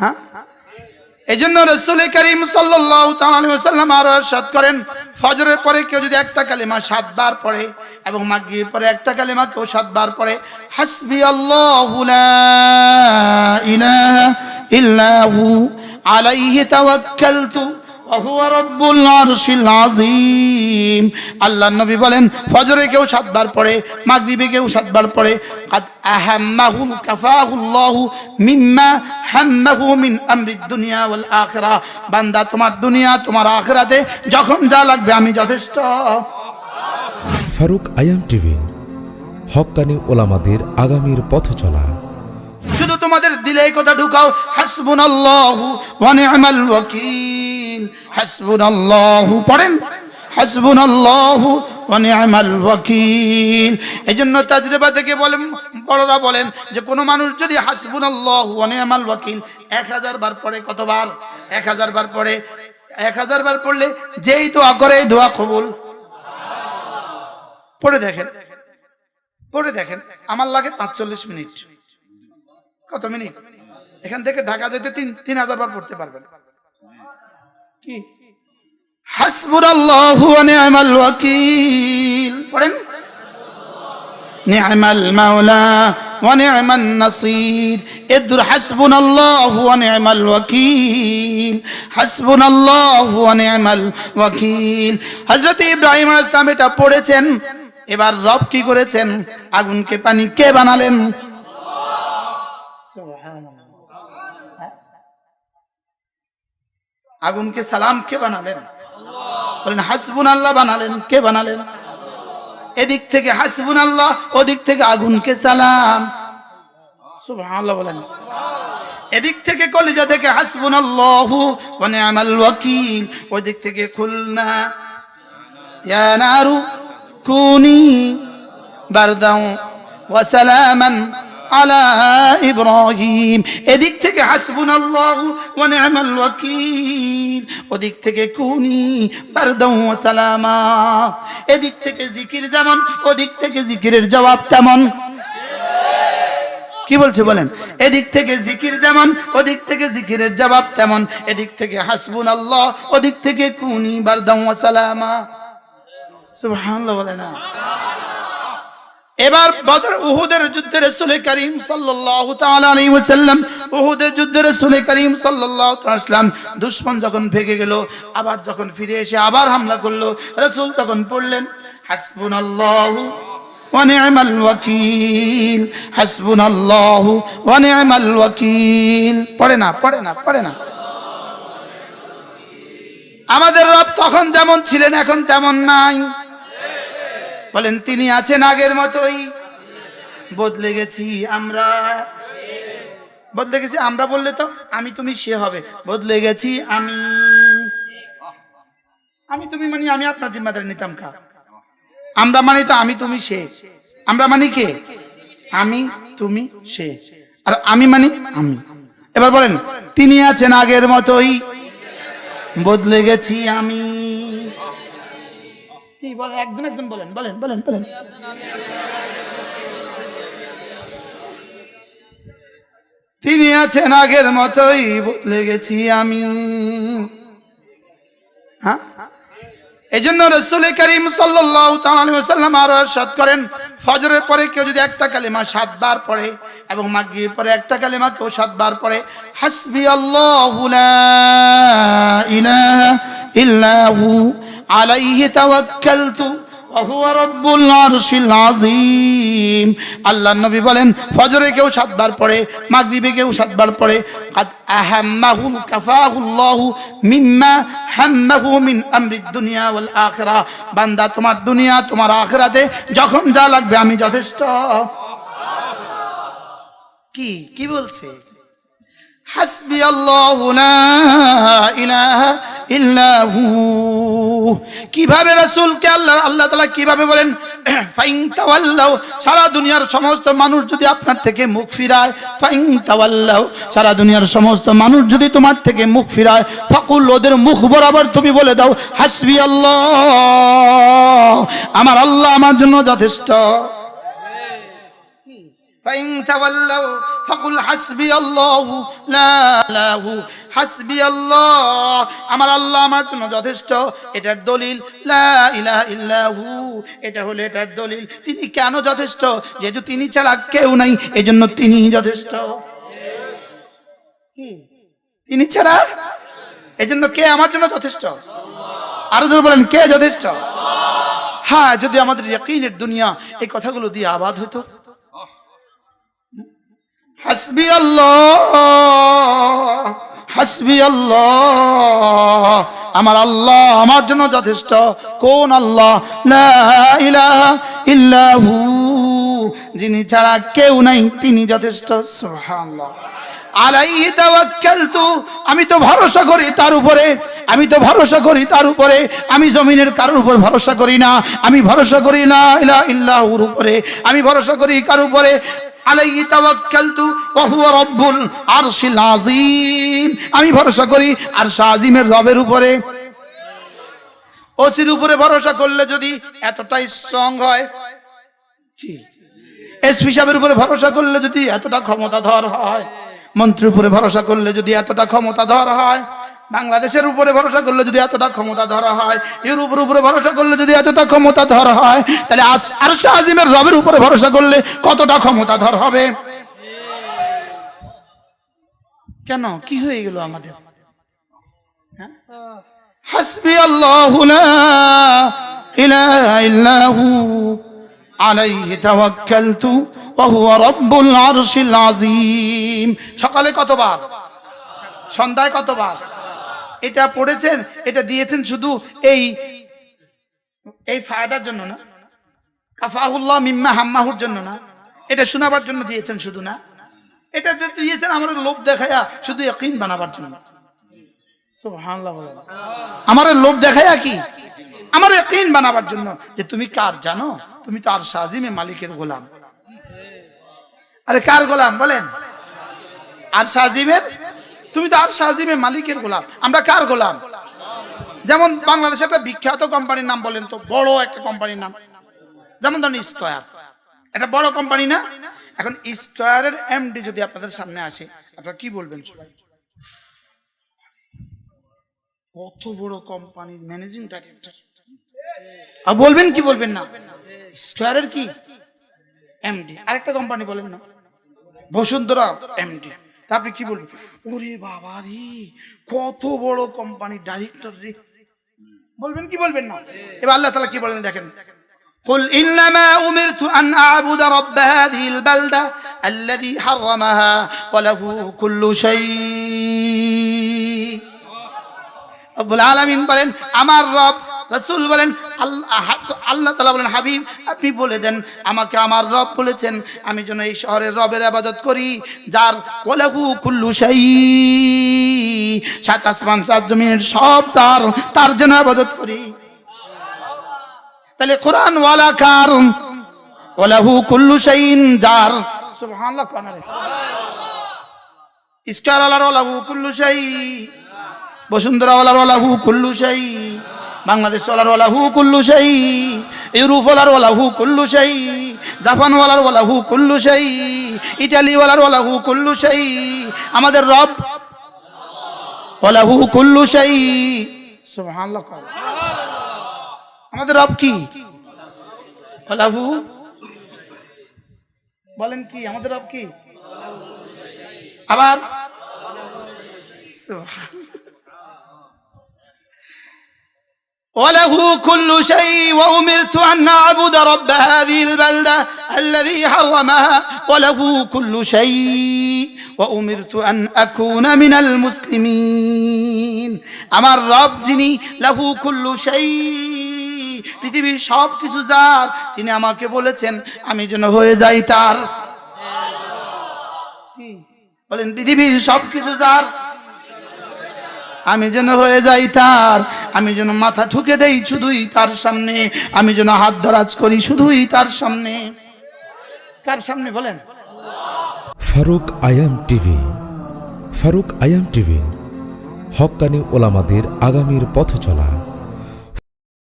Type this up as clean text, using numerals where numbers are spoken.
হ্যাঁ, এই জন্য রাসূল করিম সাল্লাল্লাহু তাআলা আলাইহি ওয়াসাল্লাম আরো ইরশাদ করেন, ফজরের পরে কেউ যদি একটা কালিমা 7 বার পড়ে এবং মাগরিবের পরে একটা কালিমা কেউ 7 বার পড়ে, হাসবি আল্লাহু লা ইলাহা ইল্লা হু আলাইহি তাওয়াক্কালতু ওয়া হুয়া রাব্বুল আরশিল আযীম। আল্লাহর নবী বলেন, ফজরে কেউ 7 বার পড়ে, মাগরিবে কেউ 7 বার পড়ে, কাদ আহাম্মাহু কাফাহুল্লাহু মিম্মা হাম্মাহু মিন আমরিদ দুনিয়া ওয়াল আখিরাহ। বান্দা, তোমার দুনিয়া তোমার আখিরাতে যখন যা লাগবে আমি যথেষ্ট। ফারুক আয়াম টিভি, হক্কানি ওলামাদের আগামীর পথ চলা। শুধু তোমাদের দিলে এই কথা ঢুকাও, হাসবুনাল্লাহু ওয়া নি'মাল ওয়াকিল। হাসবুনাল্লাহু পড়েন, হাসবুনাল্লাহু ওয়া নি'মাল ওয়াকিল। এজন্য তাজরিবা থেকে বলেন, বড়রা বলেন যে কোনো মানুষ যদি হাসবুনাল্লাহু ওয়া নি'মাল ওয়াকিল 1000 বার পড়ে, কতবার? 1000 বার পড়ে। 1000 বার পড়লে যেই দোয়া করে এই দোয়া কবুল। পড়ে দেখেন, পড়ে দেখেন, আমার লাগে 45 মিনিট। কত মিনিট? এখান থেকে ঢাকা যেতে 3000 বার পড়তে পারবেন। কি হাসবুনাল্লাহু ওয়া নি'মাল ওয়াকিল পড়েন, নি'মাল মাওলা ওয়া নি'মান নাসির। এদুর হাসবুনাল্লাহু ওয়া নি'মাল ওয়াকিল, হাসবুনাল্লাহু ওয়া নি'মাল ওয়াকিল। হযরত ইব্রাহিম আলাইহিস সালাম এটা পড়েছেন। এবার রব কি করেছেন? আগুনকে পানি কে বানালেন? আগুনকে সালাম কে বানালেন? বলেন হাসবুনাল্লাহ বানালেন। কে বানালেন? এদিক থেকে হাসবুনাল্লাহ, ওদিক থেকে আগুনকে সালাম। সুবহানাল্লাহ বলেন। এদিক থেকে কলিজা থেকে হাসবুনাল্লাহু ওয়া নি'মাল ওয়াকিল, ওদিক থেকে খুলনা ইয়া নারু কুনি বারদাও ওয়া সালামান আলা ইব্রাহিম। এদিক থেকে হাসবুনাল্লাহু ওয়া নি'মাল ওয়াকিল, ওদিক থেকে কুনি বারদাও ওয়া সালামা। এদিক থেকে জিকির যেমন, ওদিক থেকে জিকিরের জবাব তেমন। কি বলছে বলেন? এদিক থেকে জিকির যেমন, ওদিক থেকে জিকিরের জবাব তেমন। এদিক থেকে হাসবুনাল্লাহ, ওদিক থেকে কুনি বারদাও ওয়া সালামা। সুবহানাল্লাহ বলেন না। এবার বদর উহুদের যুদ্ধে রাসূল করিম সাল্লাল্লাহু তাআলা আলাইহি ওয়াসাল্লাম, উহুদের যুদ্ধে রাসূল করিম সাল্লাল্লাহু তাআলা আলাইহি ওয়াসাল্লাম দুশমন যখন ভেগে গেল, আবার যখন ফিরে এসে আবার হামলা করলো, রাসূল তখন পড়লেন হাসবুনাল্লাহু ওয়া নি'মাল ওয়াকিল, হাসবুনাল্লাহু ওয়া নি'মাল ওয়াকিল। পড়ে না, পড়ে না, পড়ে না। আমাদের রব তখন যেমন ছিলেন এখন তেমন নাই। বলেন তিনি আছেন আগের মতোই। বদলে গেছি আমরা, বদলে গেছি আমরা বললে তো আমি তুমি সে হবে। বদলে গেছি আমি, আমি তুমি মানে আমি আপনার জিম্মাদারি নিতাম কা। আমরা মানে তো আমি তুমি সে। আমরা মানে কে? আমি তুমি সে। আর আমি মানে আমি। এবার বলেন তিনি আছেন আগের মতোই, বদলে গেছি আমি। কি বলে? একজন একজন বলেন, বলেন, বলেন, বলেন। তিনি আছেন আগের মতোই, বদলে গেছি আমি। হ্যাঁ, এই জন্য রাসূল করিম সাল্লাল্লাহু তাআলা আলাইহি ওয়াসাল্লাম আরো ইরশাদ করেন, ফজরের পরে কেউ যদি একটা কালিমা 7 বার পড়ে এবং মাগরিবের পরে একটা কালিমা কেউ 7 বার পড়ে, হাসবি আল্লাহু লা ইলাহা ইল্লা হু আলাইহি তাওয়াক্কালতু ওয়া হুয়া রাব্বুল আরশিল আযীম। আল্লাহর নবী বলেন, ফজরে কেউ 7 বার পড়ে, মাগরিবে কেউ 7 বার পড়ে, কাদ আহাম্মাহু কাফাহুল্লাহু মিম্মা হাম্মাহু মিন আমরিদ দুনিয়া ওয়াল আখিরাহ। বান্দা, তোমার দুনিয়া তোমার আখিরাতে যখন যা লাগবে আমি যথেষ্ট। কি কি বলছে? হাসবি আল্লাহু লা ইলাহা ইল্লা হু। কিভাবে রাসূলকে আল্লাহ তাআলা কিভাবে বলেন ফাইন তাওয়াল্লাউ, সারা দুনিয়ার সমস্ত মানুষ যদি আপনার থেকে মুখ ফিরায়, ফাইন তাওয়াল্লাউ, সারা দুনিয়ার সমস্ত মানুষ যদি তোমার থেকে মুখ ফিরায়, ফাকুল, ওদের মুখ বরাবর তুমি বলে দাও হাসবি আল্লাহ, আমার আল্লাহ আমার জন্য যথেষ্ট। ফাইন তাওয়াল্লাউ ফাকুল হাসবিয়াল্লাহু লা ইলাহা হাসবিয়াল্লাহ, আমার আল্লাহ আমার জন্য যথেষ্ট, এটার দলিল লা ইলাহা ইল্লাহু, এটা হলো এটার দলিল। তিনি কেন যথেষ্ট? যেহেতু তিনি ছাড়া কেউ নাই, এজন্য তিনিই যথেষ্ট। তিনি ছাড়া, এজন্য কে আমার জন্য যথেষ্ট? আরো জোরে বলেন, কে যথেষ্ট? হ্যাঁ, যদি আমাদের ইয়াকিনের দুনিয়া এই কথাগুলো দিয়ে আবাদ হতো। হাসবি আল্লাহ, হাসবি আল্লাহ, আমার আল্লাহ আমার জন্য যথেষ্ট। কোন আল্লাহ? লা ইলাহা ইল্লাহু, যিনি ছাড়া কেউ নাই, তিনি যথেষ্ট। সুবহানাল্লাহ। আলাইহি তাওয়াক্কালতু, আমি তো ভরসা করি তার উপরে, আমি তো ভরসা করি তার উপরে, আমি জমিনের কারোর উপর ভরসা করি না, আমি ভরসা করি লা ইলাহা ইল্লাহুর উপরে, আমি ভরসা করি কার উপরে? আলাইহি তাওয়াক্কালতু ওয়া হুয়া রাব্বুল আরশিল আযীম, আমি ভরসা করি আরশ আযীমের রবের উপরে। ওসির উপরে ভরসা করলে যদি এতটা স্ট্রং হয়, কি এসপি সাহেবের উপরে ভরসা করলে যদি এতটা ক্ষমতাধর হয়, মন্ত্রীর উপরে ভরসা করলে যদি এতটা ক্ষমতাধর হয়, বাংলাদেশের উপরে ভরসা করলে যদি এতটা ক্ষমতা ধরা হয়, ইউরোপের উপরে ভরসা করলে যদি এতটা ক্ষমতা ধরা হয়, তাহলে আরশ আযীমের রবের উপরে ভরসা করলে কতটা ক্ষমতা ধর হবে? কেন, কি হয়ে গেল আমাদের? হাসবি আল্লাহু লা ইলাহা ইল্লাহু আলাইহি তাওয়াক্কালতু ওয়া হুয়া রাব্বুল আরশিল আযীম। সকালে কতবার? সন্ধ্যায় কতবার? এটা পড়েছেন, এটা দিয়েছেন শুধু এই ফায়দার জন্য না, কাফাহুল্লাহ মিম্মা হাম্মাহুর জন্য না, এটা শোনাবার জন্য দিয়েছেন শুধু না, এটা দিয়েছেন আমাদের লোভ দেখায়া শুধু ইয়াকিন বানাবার জন্য। সুবহানাল্লাহ। আমার লোভ দেখায়া কি? আমার ইয়াকিন বানাবার জন্য যে তুমি কার জানো? তুমি তো আরশ আযীমের মালিকের গোলাম। আরে কার গোলাম বলেন? আরশ আযীমের। তুমি তো আরশ আযীমের মালিকের গোলাম। আমরা কার গোলাম? যেমন বাংলাদেশে একটা বিখ্যাত কোম্পানির নাম বলেন তো, বড় একটা কোম্পানির নাম, যেমন ধরেন স্কয়ার, এটা বড় কোম্পানি না? এখন স্কয়ারের এমডি যদি আপনাদের সামনে আসে, আপনারা কি বলবেন? সবাই কত বড় কোম্পানির ম্যানেজিং ডাইরেক্টর, আর বলবেন কি বলবেন না? স্কয়ারের কি এমডি। আরেকটা কোম্পানি বলেন না, বসুন্ধরা এমডি, তা আপনি কি বলবেন? ওরে বাবা রে, কত বড় কোম্পানির ডাইরেক্টর রে, বলবেন কি বলবেন না? এবার আল্লাহ তাআলা কি বলেন দেখেন, কুল ইন্নামা উমিরতু আন আ'বুদা রাব্ব হাযিহিল বালদা আল্লাযী হাররামাহা ওয়া লাহু কুল্লু শাই। রব্বুল আলামিন বলেন আমার রব, রাসূল বলেন আল্লাহ তাআলা বলেন হাবিব আপনি বলে দেন আমাকে আমার রব বলেছেন আমি যেন এই শহরের রবের ইবাদত করি যার ওয়ালাহু কুল্লু শাই, সাত আসমান সাত জমিনের সব তার যেন ইবাদত করি। তাহলে কোরআন ওয়ালা কার? ওয়ালাহু কুল্লু শাইইন যার। সুবহানাল্লাহ। ইসকার আলার ওয়ালাহু কুল্লু শাই, বসুন্ধরা ওয়ালার ওয়ালাহু কুল্লু শাই, বাংলাদেশ ওয়ালার ওয়ালাহু কুল্লু শাই, ইউরোপ ওয়ালার ওয়ালাহু কুল্লু শাই, জাপান ওয়ালার ওয়ালাহু কুল্লু শাই, ইতালি ওয়ালার ওয়ালাহু কুল্লু শাই। আমাদের রব ওয়ালাহু কুল্লু শাই। সুবহানাল্লাহ। আমাদের রব কি? ওয়ালাহু, বলেন কি আমাদের রব কি? আবার وله كل شيء وأمرت أن أعبد رب هذه البلدة الذي حرمها وله كل شيء وأمرت أن أكون من المسلمين। আমার রব যিনি লাহু কুল্লু শাই, পৃথিবীর সব কিছু যার, তিনি আমাকে বলেছেন আমি যেন হয়ে যাই তার। বলেন পৃথিবীর সব কিছু যার, আমি যেন হয়ে যাই তার, আমি যেন মাথা ঠুকে দেই শুধুই তার সামনে, আমি যেন হাত ধরাজ করি শুধুই তার সামনে। কার সামনে বলেন? ফারুক আয়াম টিভি। ফারুক আয়াম টিভি হক্কানি ওলামাদের আগামীর পথ চলা।